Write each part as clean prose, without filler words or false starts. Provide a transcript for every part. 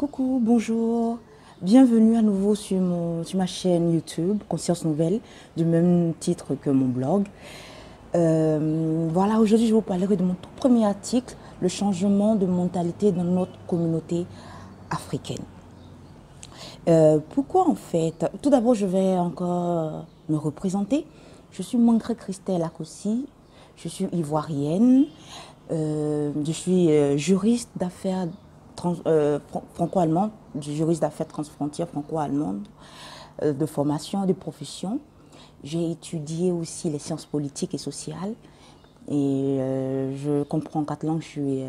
Coucou, bonjour, bienvenue à nouveau sur ma chaîne YouTube Conscience Nouvelle, du même titre que mon blog. Voilà, aujourd'hui je vous parlerai de mon tout premier article, le changement de mentalité dans notre communauté africaine. Pourquoi en fait? Tout d'abord je vais encore me représenter. Je suis Mancré Christelle Akossi, je suis ivoirienne, je suis juriste d'affaires franco-allemande, juriste d'affaires transfrontières franco-allemande, de formation, de profession. J'ai étudié aussi les sciences politiques et sociales. Et je comprends 4 langues, je suis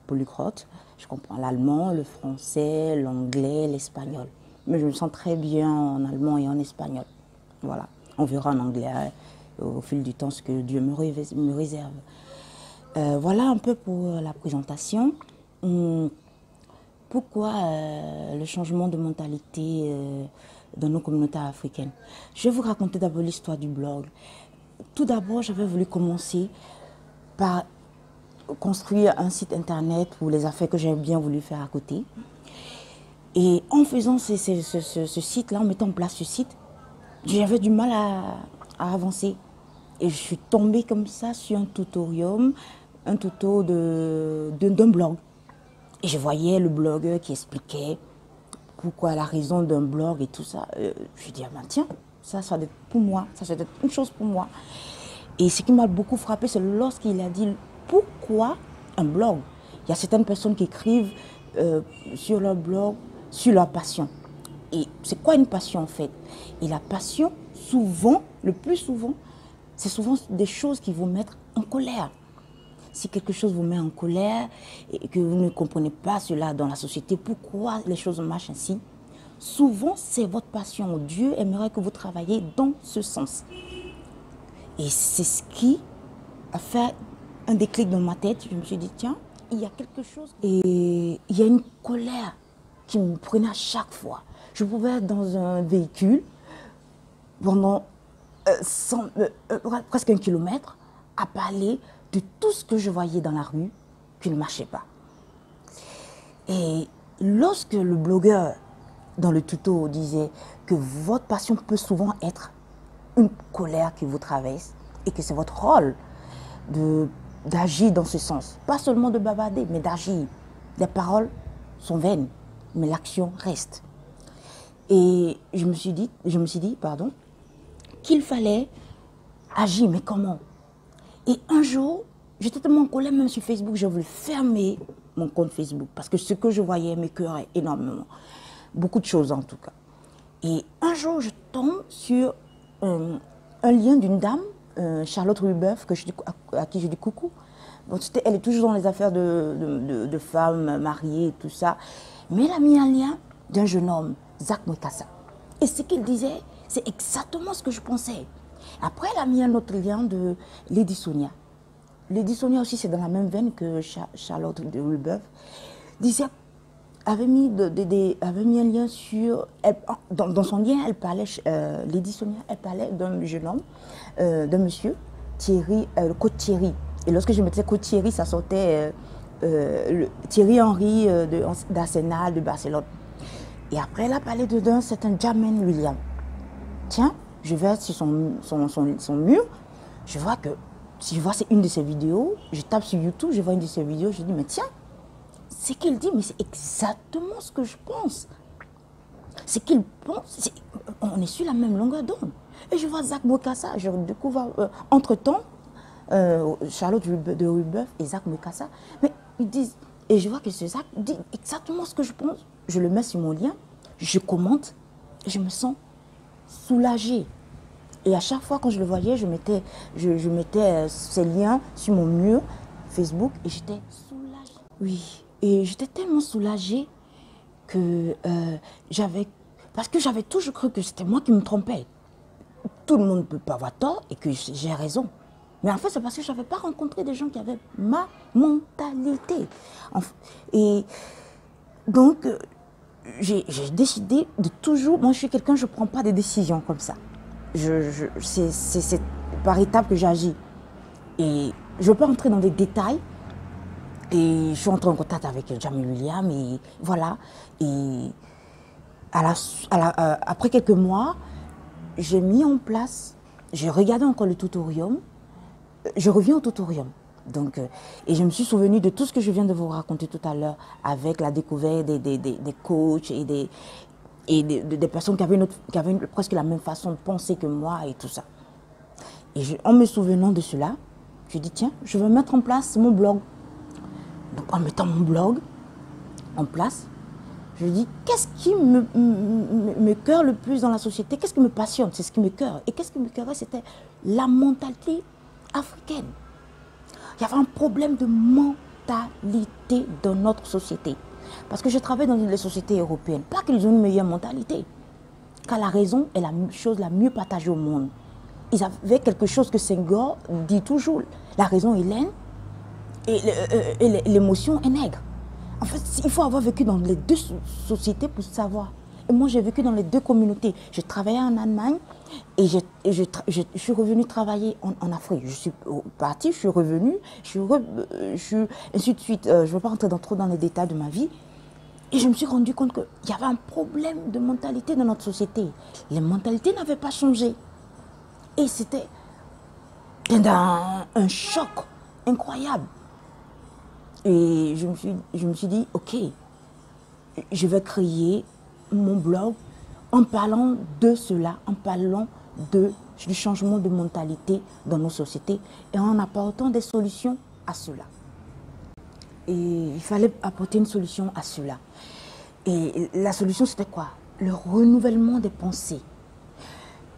polyglotte. Je comprends l'allemand, le français, l'anglais, l'espagnol. Mais je me sens très bien en allemand et en espagnol. Voilà. On verra en anglais au fil du temps ce que Dieu me réserve. Voilà un peu pour la présentation. Pourquoi le changement de mentalité dans nos communautés africaines? Je vais vous raconter d'abord l'histoire du blog. Tout d'abord, j'avais voulu commencer par construire un site internet pour les affaires que j'ai bien voulu faire à côté. Et en faisant ce site-là, en mettant en place ce site, j'avais du mal à avancer. Et je suis tombée comme ça sur un tutoriel, un tuto d'un blog. Et je voyais le blogueur qui expliquait pourquoi la raison d'un blog et tout ça. Je dis, ah ben tiens, ça doit être pour moi, ça doit être une chose pour moi. Et ce qui m'a beaucoup frappé, c'est lorsqu'il a dit pourquoi un blog. Il y a certaines personnes qui écrivent sur leur blog, sur leur passion. Et c'est quoi une passion en fait? Et la passion, souvent, le plus souvent, c'est souvent des choses qui vous mettent en colère. Si quelque chose vous met en colère et que vous ne comprenez pas cela dans la société, pourquoi les choses marchent ainsi, souvent c'est votre passion. Dieu aimerait que vous travailliez dans ce sens. Et c'est ce qui a fait un déclic dans ma tête. Je me suis dit, tiens, il y a quelque chose. Et il y a une colère qui me prenait à chaque fois. Je pouvais être dans un véhicule pendant presque 1 kilomètre à parler de tout ce que je voyais dans la rue qui ne marchait pas. Et lorsque le blogueur dans le tuto disait que votre passion peut souvent être une colère qui vous traverse et que c'est votre rôle d'agir dans ce sens, pas seulement de bavarder, mais d'agir. Les paroles sont vaines, mais l'action reste. Et je me suis dit, qu'il fallait agir, mais comment? Et un jour, j'étais tellement en colère, même sur Facebook, j'ai voulu fermer mon compte Facebook parce que ce que je voyais m'écœurait énormément. Beaucoup de choses en tout cas. Et un jour, je tombe sur un lien d'une dame, Charlotte Rubeuf, à qui je dis coucou. Bon, elle est toujours dans les affaires de femmes mariées et tout ça. Mais elle a mis un lien d'un jeune homme, Zach Mwekassa. Et ce qu'il disait, c'est exactement ce que je pensais. Après, elle a mis un autre lien de Lady Sonia. Lady Sonia aussi, c'est dans la même veine que Charlotte de Rubeuf. Avait mis un lien sur... dans son lien, elle parlait, Lady Sonia, elle parlait d'un jeune homme, d'un monsieur, Thierry, Côte Thierry. Et lorsque je mettais Côte Thierry, ça sortait Thierry Henry d'Arsenal, de Barcelone. Et après, elle a parlé d'un certain Jermaine Williams. Tiens, je vais sur son mur, je vois que, si je vois c'est une de ses vidéos, je tape sur YouTube, je vois une de ses vidéos, je dis, mais tiens, ce qu'il dit, mais c'est exactement ce que je pense. Ce qu'il pense, on est sur la même longueur d'onde. Et je vois Zach Mwekassa, je découvre, entre-temps, Charlotte de Rubeuf et Zach Mwekassa, mais ils disent, et je vois que ce Zach dit exactement ce que je pense. Je le mets sur mon lien, je commente, et je me sens soulagée. Et à chaque fois quand je le voyais, je mettais ces liens sur mon mur Facebook et j'étais soulagée. Oui, et j'étais tellement soulagée que parce que j'avais toujours cru que c'était moi qui me trompais. Tout le monde ne peut pas avoir tort et que j'ai raison. Mais en fait, c'est parce que je n'avais pas rencontré des gens qui avaient ma mentalité. Et donc, j'ai décidé de toujours... Moi, je suis quelqu'un, je ne prends pas de décisions comme ça. C'est par étapes que j'agis. Et je ne veux pas entrer dans des détails. Et je suis entrée en contact avec Jamie Williams et voilà. Et après quelques mois, j'ai mis en place, j'ai regardé encore le tutorium, je reviens au tutorium. Donc, et je me suis souvenue de tout ce que je viens de vous raconter tout à l'heure avec la découverte des coachs et des personnes qui avaient presque la même façon de penser que moi et tout ça. Et en me souvenant de cela, je dis tiens, je vais mettre en place mon blog. Donc en mettant mon blog en place, je dis qu'est-ce qui me cœure le plus dans la société, qu'est-ce qui me passionne, c'est ce qui me cœure. Et qu'est-ce qui me cœurait, c'était la mentalité africaine. Il y avait un problème de mentalité dans notre société. Parce que je travaille dans les sociétés européennes, pas qu'ils ont une meilleure mentalité, car la raison est la chose la mieux partagée au monde. Ils avaient quelque chose que Senghor dit toujours, la raison est laine et l'émotion est nègre. En fait, il faut avoir vécu dans les deux sociétés pour savoir. Et moi, j'ai vécu dans les deux communautés. J'ai travaillé en Allemagne et je suis revenue travailler en Afrique. Je suis partie, je suis revenue, ainsi de suite. Je ne vais pas rentrer trop dans les détails de ma vie. Et je me suis rendu compte qu'il y avait un problème de mentalité dans notre société. Les mentalités n'avaient pas changé. Et c'était un choc incroyable. Et je me suis dit, ok, je vais créer mon blog en parlant de cela, en parlant du changement de mentalité dans nos sociétés et en apportant des solutions à cela. Et il fallait apporter une solution à cela. Et la solution, c'était quoi? Le renouvellement des pensées.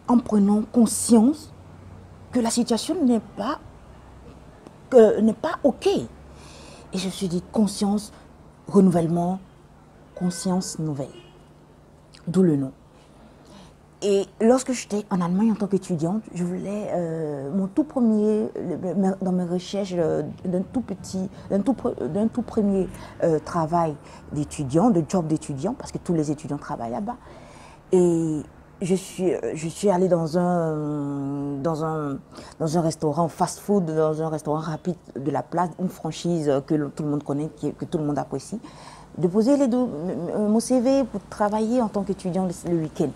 En prenant conscience que la situation n'est pas OK. Et je me suis dit, conscience, renouvellement, conscience nouvelle. D'où le nom. Et lorsque j'étais en Allemagne en tant qu'étudiante, je voulais, mon tout premier, dans mes recherches d'un tout premier travail d'étudiant, de job d'étudiant, parce que tous les étudiants travaillent là-bas. Et je suis allée dans un restaurant fast-food, dans un restaurant rapide de la place, une franchise que tout le monde connaît, que tout le monde apprécie, de poser mon CV pour travailler en tant qu'étudiant le week-end.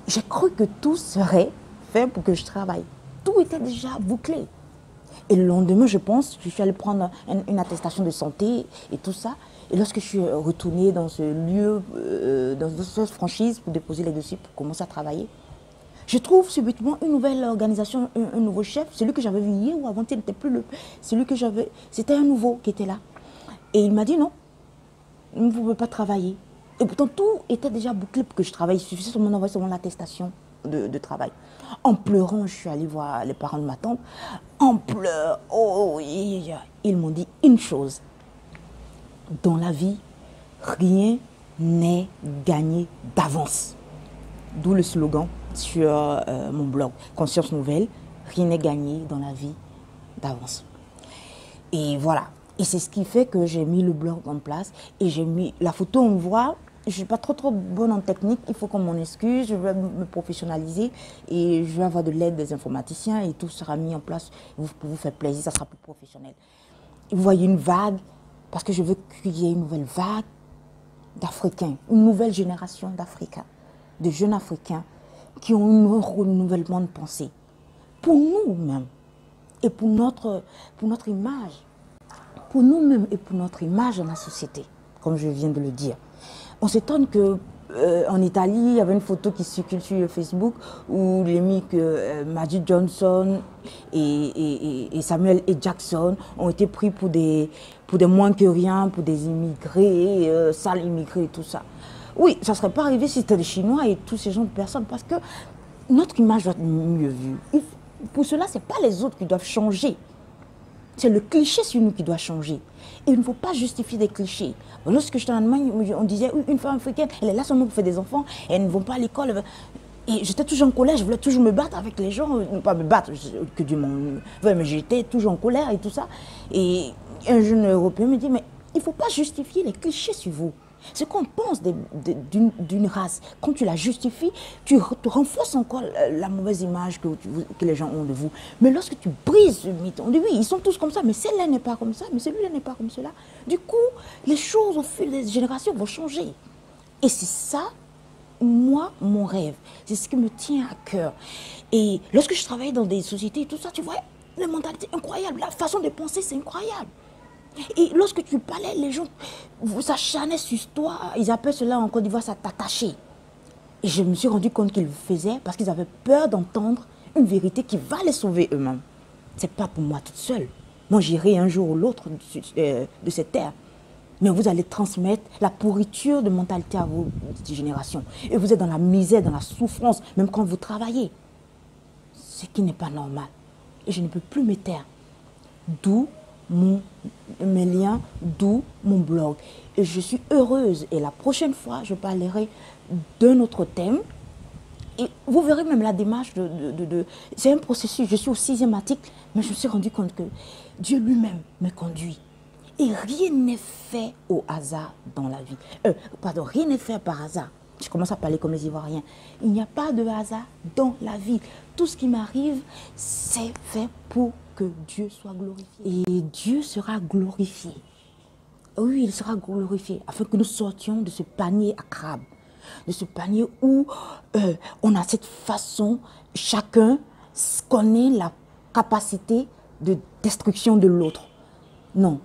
J'ai cru que tout serait fait pour que je travaille. Tout était déjà bouclé. Et le lendemain, je pense, je suis allée prendre une attestation de santé et tout ça. Et lorsque je suis retournée dans ce lieu, dans cette franchise pour déposer les dossiers, pour commencer à travailler, je trouve subitement une nouvelle organisation, un nouveau chef. Celui que j'avais vu hier ou avant-hier n'était plus celui que j'avais. C'était un nouveau qui était là. Et il m'a dit non, vous ne pouvez pas travailler. Et pourtant, tout était déjà bouclé pour que je travaille. Il suffisait seulement d'envoyer seulement l'attestation de travail. En pleurant, je suis allée voir les parents de ma tante. En pleurs, oh, ils m'ont dit une chose. Dans la vie, rien n'est gagné d'avance. D'où le slogan sur mon blog, Conscience Nouvelle, rien n'est gagné dans la vie d'avance. Et voilà. Et c'est ce qui fait que j'ai mis le blog en place et j'ai mis la photo, on voit. Je ne suis pas trop bonne en technique, il faut qu'on m'en excuse, je vais me professionnaliser et je vais avoir de l'aide des informaticiens et tout sera mis en place pour vous faire plaisir, ça sera plus professionnel. Et vous voyez une vague, parce que je veux créer une nouvelle vague d'Africains, une nouvelle génération d'Africains, de jeunes Africains qui ont un renouvellement de pensée pour nous-mêmes et pour notre image. Pour nous-mêmes et pour notre image dans la société, comme je viens de le dire. On s'étonne qu'en Italie, il y avait une photo qui circule sur Facebook où les mis que Magic Johnson et Samuel et Jackson ont été pris pour des moins que rien, pour des immigrés, sales immigrés et tout ça. Oui, ça ne serait pas arrivé si c'était des Chinois et tous ces gens de personnes, parce que notre image doit être mieux vue. Pour cela, ce n'est pas les autres qui doivent changer. C'est le cliché sur nous qui doit changer. Et il ne faut pas justifier des clichés. Lorsque j'étais en Allemagne, on disait une femme africaine, elle est là seulement pour faire des enfants, elles ne vont pas à l'école. Et j'étais toujours en colère, je voulais toujours me battre avec les gens, ne pas me battre, que Dieu m'en veuille, mais j'étais toujours en colère et tout ça. Et un jeune Européen me dit, mais il ne faut pas justifier les clichés sur vous. Ce qu'on pense d'une race, quand tu la justifies, tu renforces encore la mauvaise image que les gens ont de vous. Mais lorsque tu brises ce mythe, on dit oui, ils sont tous comme ça, mais celle-là n'est pas comme ça, mais celui-là n'est pas comme cela. Du coup, les choses au fil des générations vont changer. Et c'est ça, moi, mon rêve. C'est ce qui me tient à cœur. Et lorsque je travaillais dans des sociétés, tout ça, tu vois, la mentalité incroyable, la façon de penser, c'est incroyable. Et lorsque tu parlais, les gens s'acharnaient sur toi. Ils appellent cela en Côte d'Ivoire, ça t'attacher. Et je me suis rendu compte qu'ils le faisaient parce qu'ils avaient peur d'entendre une vérité qui va les sauver eux-mêmes. Ce n'est pas pour moi toute seule. Moi, j'irai un jour ou l'autre de cette terre. Mais vous allez transmettre la pourriture de mentalité à vos générations. Et vous êtes dans la misère, dans la souffrance, même quand vous travaillez. Ce qui n'est pas normal. Et je ne peux plus me taire. D'où mes liens, d'où mon blog. Et je suis heureuse. Et la prochaine fois, je parlerai d'un autre thème. Et vous verrez même la démarche c'est un processus. Je suis au 6e article, mais je me suis rendu compte que Dieu lui-même me conduit. Et rien n'est fait au hasard dans la vie. Rien n'est fait par hasard. Je commence à parler comme les Ivoiriens. Il n'y a pas de hasard dans la vie. Tout ce qui m'arrive, c'est fait pour que Dieu soit glorifié. Et Dieu sera glorifié. Oui, il sera glorifié afin que nous sortions de ce panier à crabes. De ce panier où on a cette façon, chacun connaît la capacité de destruction de l'autre. Non,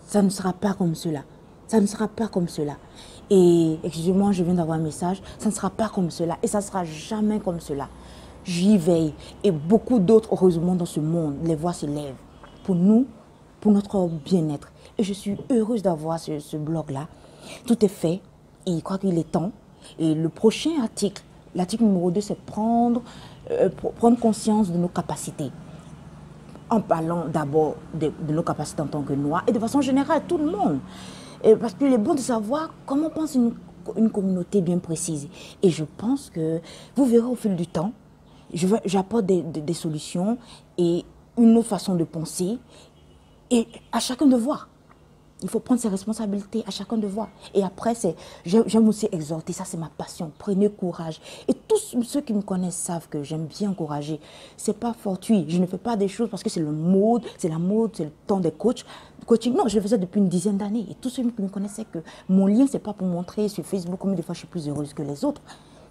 ça ne sera pas comme cela. Ça ne sera pas comme cela. Et, excusez-moi, je viens d'avoir un message, ça ne sera pas comme cela et ça ne sera jamais comme cela. J'y veille et beaucoup d'autres, heureusement, dans ce monde, les voix se lèvent pour nous, pour notre bien-être. Et je suis heureuse d'avoir ce blog-là. Tout est fait et je crois qu'il est temps. Et le prochain article, l'article numéro 2, c'est prendre conscience de nos capacités. En parlant d'abord de nos capacités en tant que Noirs et de façon générale, tout le monde. Parce qu'il est bon de savoir comment pense une communauté bien précise. Et je pense que vous verrez au fil du temps, j'apporte des solutions et une autre façon de penser. Et à chacun de voir. Il faut prendre ses responsabilités, à chacun de voir. Et après, j'aime aussi exhorter, ça c'est ma passion. Prenez courage. Et tous ceux qui me connaissent savent que j'aime bien encourager. Ce n'est pas fortuit. Je ne fais pas des choses parce que c'est la mode, c'est le temps des coaching. Non, je le faisais depuis une dizaine d'années. Et tous ceux qui me connaissaient que mon lien, ce n'est pas pour montrer sur Facebook combien de fois je suis plus heureuse que les autres.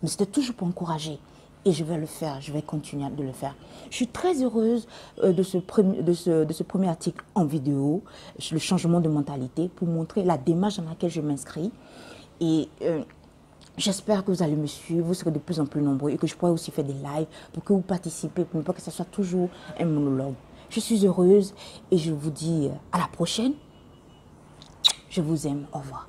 Mais c'était toujours pour encourager. Et je vais le faire, je vais continuer de le faire. Je suis très heureuse de ce premier article en vidéo, le changement de mentalité, pour montrer la démarche dans laquelle je m'inscris. Et j'espère que vous allez me suivre, vous serez de plus en plus nombreux et que je pourrai aussi faire des lives pour que vous participez, pour ne pas que ce soit toujours un monologue. Je suis heureuse et je vous dis à la prochaine. Je vous aime, au revoir.